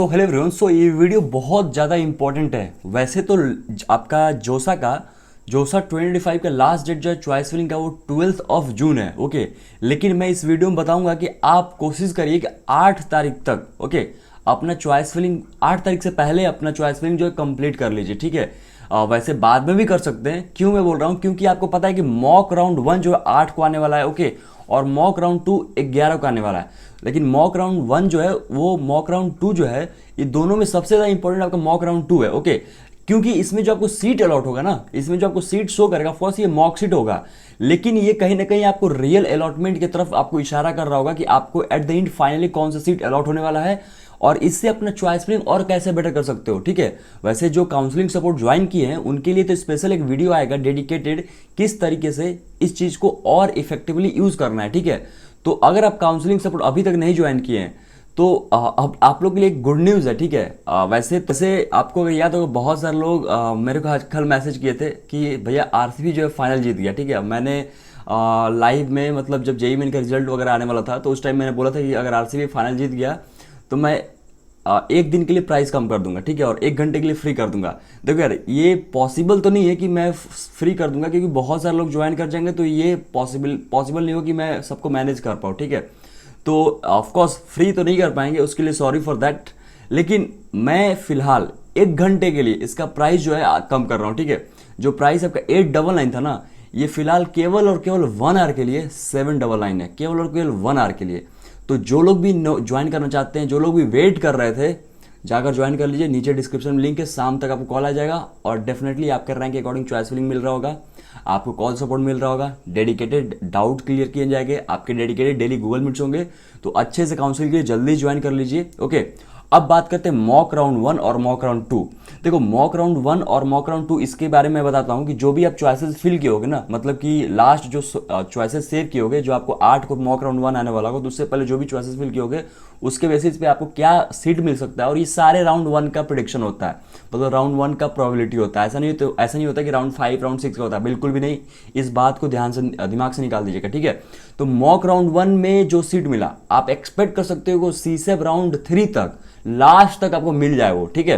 तो hello everyone, सो ये video बहुत ज़्यादा इंपॉर्टेंट है। वैसे तो आपका जोसा 2025 का लास्ट डेट जो है चॉइस फिलिंग का वो 12 जून है। ओके, लेकिन मैं इस वीडियो में बताऊंगा कि आप कोशिश करिए कि 8 तारीख तक ओके अपना चॉइस फिलिंग 8 तारीख से पहले अपना चॉइस फिलिंग जो है कंप्लीट कर लीजिए। ठीक है, वैसे बाद में भी कर सकते हैं। क्यों मैं बोल रहा हूँ, क्योंकि आपको पता है कि मॉक राउंड 1 जो है 8 को आने वाला है। ओके, और मॉक राउंड 2 11 को आने वाला है। लेकिन मॉक राउंड 1 जो है वो मॉक राउंड 2 जो है, ये दोनों में सबसे ज़्यादा इंपॉर्टेंट आपका मॉक राउंड 2 है। ओके, क्योंकि इसमें जो आपको सीट अलॉट होगा ना, इसमें जो आपको सीट शो करेगा फर्स्ट ये मॉक सीट होगा, लेकिन ये कहीं ना कहीं आपको रियल अलॉटमेंट की तरफ आपको इशारा कर रहा होगा कि आपको एट द एंड फाइनली कौन सा सीट अलॉट होने वाला है और इससे अपना चॉइस फिलिंग और कैसे बेटर कर सकते हो। ठीक है, वैसे जो काउंसलिंग सपोर्ट ज्वाइन किए हैं उनके लिए तो स्पेशल एक वीडियो आएगा डेडिकेटेड किस तरीके से इस चीज़ को और इफेक्टिवली यूज़ करना है। ठीक है, तो अगर आप काउंसलिंग सपोर्ट अभी तक नहीं ज्वाइन किए हैं तो अब आप लोग के लिए एक गुड न्यूज़ है। ठीक है, वैसे आपको अगर याद होगा बहुत सारे लोग मेरे को आज कल मैसेज किए थे कि भैया आरसीबी जो है फाइनल जीत गया। ठीक है, मैंने लाइव में मतलब जब जेई मेन का रिजल्ट वगैरह आने वाला था तो उस टाइम मैंने बोला था कि अगर आरसीबी फाइनल जीत गया तो मैं एक दिन के लिए प्राइस कम कर दूंगा। ठीक है, और 1 घंटे के लिए फ्री कर दूंगा। देखो यार, ये पॉसिबल तो नहीं है कि मैं फ्री कर दूंगा, क्योंकि बहुत सारे लोग ज्वाइन कर जाएंगे तो ये पॉसिबल नहीं हो कि मैं सबको मैनेज कर पाऊँ। ठीक है, तो ऑफकोर्स फ्री तो नहीं कर पाएंगे, उसके लिए सॉरी फॉर दैट। लेकिन मैं फिलहाल 1 घंटे के लिए इसका प्राइस जो है कम कर रहा हूँ। ठीक है, जो प्राइस आपका 899 था ना, ये फिलहाल केवल और केवल 1 आवर के लिए 799 है, केवल और केवल 1 आवर के लिए। तो जो लोग भी ज्वाइन करना चाहते हैं, जो लोग भी वेट कर रहे थे, जाकर ज्वाइन कर लीजिए। नीचे डिस्क्रिप्शन में लिंक है, शाम तक आपको कॉल आ जाएगा और डेफिनेटली आपके रैंक के अकॉर्डिंग चॉइस फिलिंग मिल रहा होगा, आपको कॉल सपोर्ट मिल रहा होगा, डेडिकेटेड डाउट क्लियर किए जाएंगे, आपके डेडिकेटेड डेली गूगल मीट्स होंगे। तो अच्छे से काउंसलिंग के लिए जल्दी ज्वाइन कर लीजिए। ओके, अब बात करते हैं मॉक राउंड 1 और मॉक राउंड 2। देखो, मॉक राउंड 1 और मॉक राउंड 2 इसके बारे में बताता हूँ कि जो भी आप चॉइसेस फिल किए होगे ना, मतलब कि लास्ट जो चॉइसेस सेव किए होगे, जो आपको 8 को मॉक राउंड 1 आने वाला होगा, तो उससे पहले जो भी चॉइसेस फिल किए होगे उसके बेसिस पे आपको क्या सीट मिल सकता है। और ये सारे राउंड 1 का प्रिडिक्शन होता है, मतलब राउंड 1 का प्रोबेबिलिटी होता है। ऐसा नहीं होता कि राउंड 5 राउंड 6 का होता है, बिल्कुल भी नहीं। इस बात को दिमाग से निकाल दीजिएगा। ठीक है, तो मॉक राउंड 1 में जो सीट मिला, आप एक्सपेक्ट कर सकते हो सीसेब राउंड 3 तक लास्ट तक आपको मिल जाए वो। ठीक है,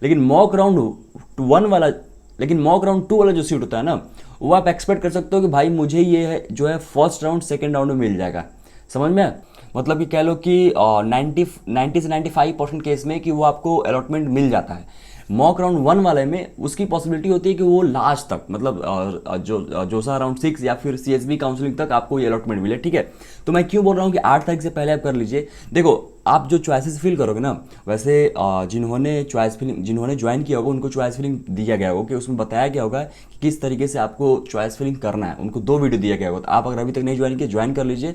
लेकिन मॉक राउंड 2 वाला जो सीट होता है ना, वो आप एक्सपेक्ट कर सकते हो कि भाई मुझे ये जो है फर्स्ट राउंड सेकंड राउंड में मिल जाएगा। समझ में? मतलब कि कह लो कि 90 से 95% केस में कि वो आपको अलॉटमेंट मिल जाता है। मॉक राउंड 1 वाले में उसकी पॉसिबिलिटी होती है कि वो लास्ट तक, मतलब जोसा राउंड 6 या फिर सीएसबी काउंसलिंग तक आपको ये अलॉटमेंट मिले। ठीक है, तो मैं क्यों बोल रहा हूँ कि 8 तारीख से पहले आप कर लीजिए। देखो, आप जो चॉइसेस फिल करोगे ना, वैसे जिन्होंने ज्वाइन किया होगा उनको चॉइस फिलिंग दिया गया होगा कि उसमें बताया गया होगा कि किस तरीके से आपको चॉइस फिलिंग करना है। उनको 2 वीडियो दिया गया होगा। तो आप अगर अभी तक नहीं ज्वाइन किया, ज्वाइन कर लीजिए।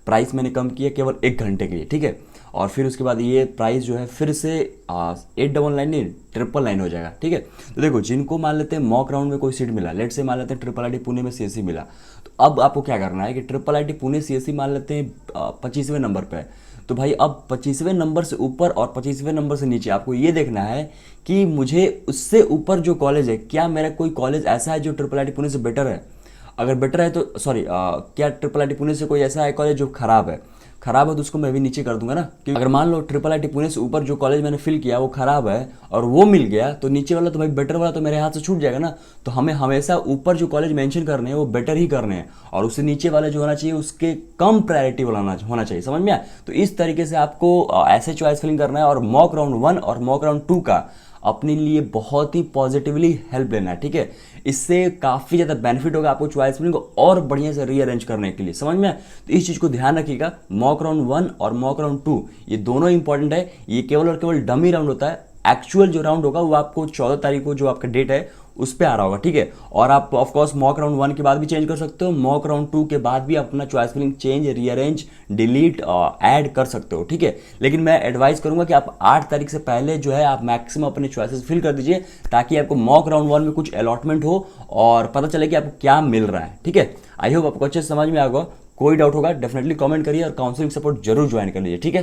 प्राइस मैंने कम किया केवल 1 घंटे के लिए। ठीक है, और फिर उसके बाद ये प्राइस जो है फिर से 899 नहीं 999 हो जाएगा। ठीक है, तो देखो, जिनको मान लेते हैं मॉक राउंड में कोई सीट मिला, लेट से मान लेते हैं ट्रिपल आईटी पुणे में सीएससी मिला, तो अब आपको क्या करना है कि ट्रिपल आईटी पुणे सीएससी मान लेते हैं 25वें नंबर पे, तो भाई अब 25वें नंबर से ऊपर और 25वें नंबर से नीचे आपको ये देखना है कि मुझे उससे ऊपर जो कॉलेज है, क्या मेरा कोई कॉलेज ऐसा है जो ट्रिपल आईटी पुणे से बेटर है। अगर बेटर है तो सॉरी, क्या ट्रिपल आईटी पुणे से कोई ऐसा है कॉलेज जो खराब है तो उसको मैं भी नीचे कर दूंगा ना। क्योंकि अगर मान लो ट्रिपल आईटी पुणे से ऊपर जो कॉलेज मैंने फिल किया वो खराब है और वो मिल गया, तो नीचे वाला तो भाई बेटर वाला तो मेरे हाथ से छूट जाएगा ना। तो हमें हमेशा ऊपर जो कॉलेज मेंशन करने हैं वो बेटर ही करने हैं, और उससे नीचे वाला जो होना चाहिए उसके कम प्रायोरिटी वाला होना चाहिए। समझ में आया? तो इस तरीके से आपको ऐसे चॉइस फिलिंग करना है और मॉक राउंड 1 और मॉक राउंड 2 का अपने लिए बहुत ही पॉजिटिवली हेल्प लेना है। ठीक है, इससे काफ़ी ज़्यादा बेनिफिट होगा आपको चॉइस फिलिंग को और बढ़िया से रीअरेंज करने के लिए। समझ में? तो इस चीज़ को ध्यान रखिएगा। मॉक राउंड 1 और मॉक राउंड 2 ये दोनों इंपॉर्टेंट है। ये केवल और केवल डमी राउंड होता है। एक्चुअल जो राउंड होगा वो आपको 14 तारीख को जो आपका डेट है उस पर आ रहा होगा। ठीक है, और आप ऑफकोर्स मॉक राउंड 1 के बाद भी चेंज कर सकते हो, मॉक राउंड 2 के बाद भी अपना choice filling change, rearrange, delete, add कर सकते हो। ठीक है, लेकिन मैं एडवाइस करूंगा कि आप 8 तारीख से पहले जो है आप मैक्सिमम अपने चॉइसेस फिल कर दीजिए, ताकि आपको मॉक राउंड 1 में कुछ अलॉटमेंट हो और पता चले कि आपको क्या मिल रहा है। ठीक है, आई होप आपको अच्छे से समझ में आ गया। कोई डाउट होगा डेफिनेटली कमेंट करिए और काउंसलिंग सपोर्ट जरूर ज्वाइन कर लीजिए। ठीक है।